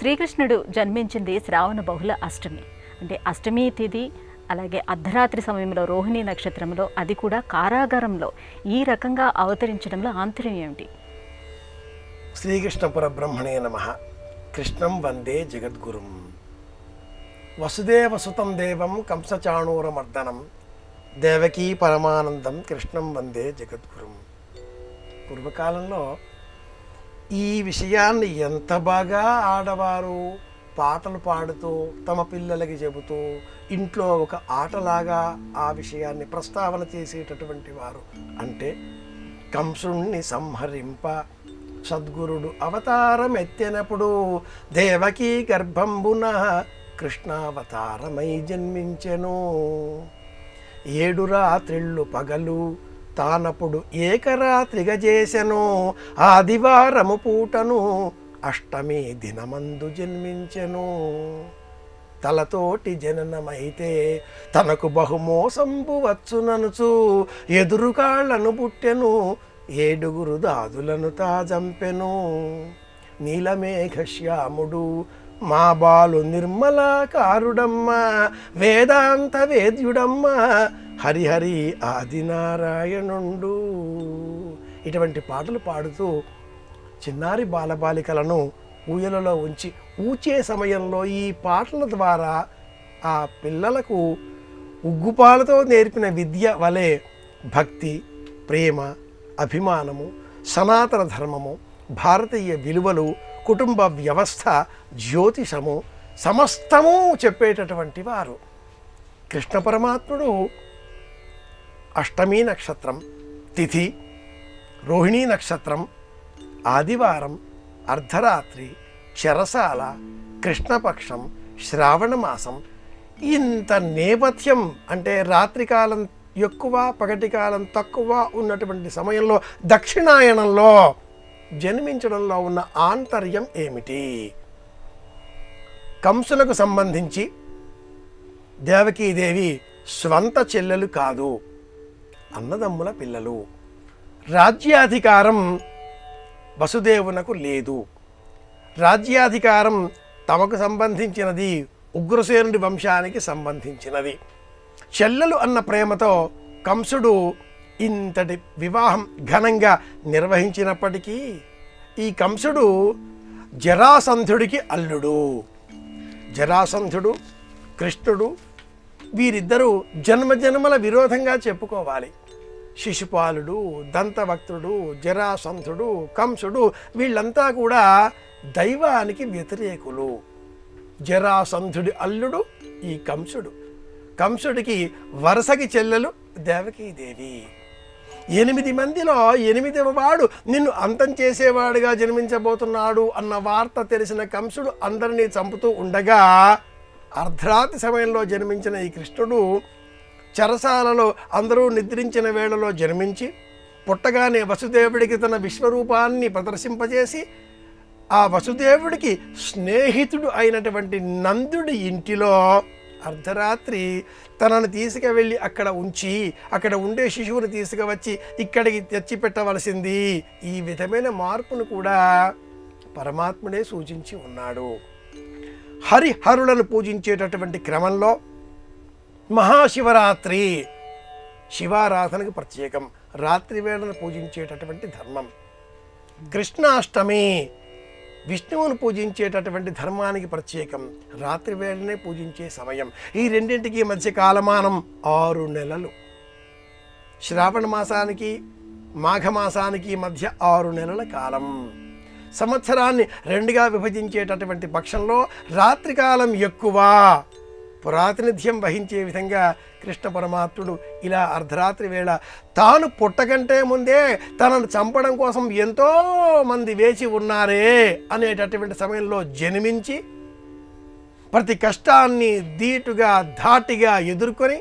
శ్రీకృష్ణుడు జన్మించింది శ్రావణ బహుళ అష్టమి. అంటే అష్టమి తిథి, అలాగే అర్ధరాత్రి సమయంలో రోహిణి నక్షత్రంలో, అది కూడా కారాగారంలో ఈ రకంగా అవతరించడంలో ఆంతర్యం ఏమిటి? శ్రీకృష్ణ పరబ్రహ్మణే నమః. కృష్ణం వందే జగద్గురుం. వసుదేవసుతం దేవం కంసచాణూరమర్దనం దేవకీ పరమానందం కృష్ణం వందే జగద్గురుం. పూర్వకాలంలో ఈ విషయాన్ని ఎంత బాగా ఆడవారు పాటలు పాడుతూ తమ పిల్లలకి చెబుతూ ఇంట్లో ఒక ఆటలాగా ఆ విషయాన్ని ప్రస్తావన చేసేటటువంటి వారు. అంటే కంసుణ్ణి సంహరింప సద్గురుడు అవతారం ఎత్తినప్పుడు దేవకీ గర్భంబున కృష్ణావతారమై జన్మించెను. 7 రాత్రిళ్ళు పగలు తానప్పుడు ఏకరాత్రిగా చేసెను. ఆదివారము పూటను అష్టమి దినమందు జన్మించెను. తలతోటి జననమైతే తనకు బహుమోసంబు వచ్చుననుచు ఎదురుకాళ్లను పుట్టెను. 7 దాదులను తాజంపెను. నీలమేఘశ్యాముడు మా బాలు నిర్మలాకారుడమ్మ వేదాంత వేద్యుడమ్మ హరిహరి ఆదినారాయణుండు. ఇటువంటి పాటలు పాడుతూ చిన్నారి బాలబాలికలను ఊయలలో ఉంచి ఊచే సమయంలో ఈ పాటల ద్వారా ఆ పిల్లలకు ఉగ్గుపాలతో నేర్పిన విద్య వలె భక్తి, ప్రేమ, అభిమానము, సనాతన ధర్మము, భారతీయ విలువలు, కుటుంబ వ్యవస్థ, జ్యోతిషము సమస్తము చెప్పేటటువంటి వారు. కృష్ణ పరమాత్ముడు అష్టమి నక్షత్రం తిథి, రోహిణీ నక్షత్రం, ఆదివారం, అర్ధరాత్రి, చెరసాల, కృష్ణపక్షం, శ్రావణ మాసం, ఇంత నేపథ్యం అంటే రాత్రికాలం ఎక్కువ పగటి కాలం తక్కువ ఉన్నటువంటి సమయంలో దక్షిణాయనంలో జన్మించడంలో ఉన్న ఆంతర్యం ఏమిటి? కంసులకు సంబంధించి దేవకీదేవి స్వంత చెల్లెలు కాదు, అన్నదమ్ముల పిల్లలు. రాజ్యాధికారం వసుదేవునకు లేదు. రాజ్యాధికారం తమకు సంబంధించినది, ఉగ్రసేనుడి వంశానికి సంబంధించినది. చెల్లెలు అన్న ప్రేమతో కంసుడు ఇంతటి వివాహం ఘనంగా నిర్వహించినప్పటికీ ఈ కంసుడు జరాసంధుడికి అల్లుడు. జరాసంధుడు, కృష్ణుడు వీరిద్దరూ జన్మజన్మల విరోధంగా చెప్పుకోవాలి. శిశుపాలుడు, దంతవక్తుడు, జరాసంధుడు, కంసుడు వీళ్ళంతా కూడా దైవానికి వ్యతిరేకులు. జరాసంధుడి అల్లుడు ఈ కంసుడు. కంసుడికి వరుసకి చెల్లెలు దేవకీదేవి. 8 మందిలో 8వ వాడు నిన్ను అంతం చేసేవాడుగా జన్మించబోతున్నాడు అన్న వార్త తెలిసిన కంసుడు అందరినీ చంపుతూ ఉండగా అర్ధరాత్రి సమయంలో జన్మించిన ఈ కృష్ణుడు చెరసాలలో అందరూ నిద్రించిన వేళలో జన్మించి పుట్టగానే వసుదేవుడికి తన విశ్వరూపాన్ని ప్రదర్శింపజేసి ఆ వసుదేవుడికి స్నేహితుడు అయినటువంటి నందుడి ఇంటిలో అర్ధరాత్రి తనను తీసుకువెళ్ళి అక్కడ ఉంచి అక్కడ ఉండే శిశువుని తీసుకువచ్చి ఇక్కడికి తెచ్చిపెట్టవలసింది. ఈ విధమైన మార్పును కూడా పరమాత్ముడే సూచించి ఉన్నాడు. హరిహరులను పూజించేటటువంటి క్రమంలో మహాశివరాత్రి శివారాధనకు ప్రత్యేకం, రాత్రి వేళను పూజించేటటువంటి ధర్మం. కృష్ణాష్టమి విష్ణువును పూజించేటటువంటి ధర్మానికి ప్రత్యేకం, రాత్రి వేళనే పూజించే సమయం. ఈ రెండింటికి మధ్య కాలమానం 6 నెలలు. శ్రావణ మాసానికి మాఘమాసానికి మధ్య 6 నెలల కాలం. సంవత్సరాన్ని 2గా విభజించేటటువంటి పక్షంలో రాత్రికాలం ఎక్కువ ప్రాతినిధ్యం వహించే విధంగా కృష్ణ పరమాత్ముడు ఇలా అర్ధరాత్రి వేళ తాను పుట్టకంటే ముందే తనను చంపడం కోసం ఎంతోమంది వేచి ఉన్నారే అనేటటువంటి సమయంలో జన్మించి ప్రతి కష్టాన్ని ధీటుగా ధాటిగా ఎదుర్కొని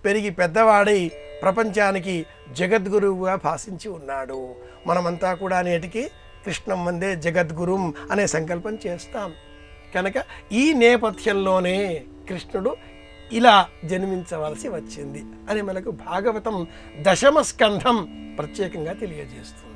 పెరిగి పెద్దవాడై ప్రపంచానికి జగద్గురువుగా భాషించి ఉన్నాడు. మనమంతా కూడా నేటికి కృష్ణం వందే జగద్గురుం అనే సంకల్పం చేస్తాం. కనుక ఈ నేపథ్యంలోనే కృష్ణుడు ఇలా జన్మించవలసి వచ్చింది అని మనకు భాగవతం 10వ స్కంధం ప్రత్యేకంగా తెలియజేస్తుంది.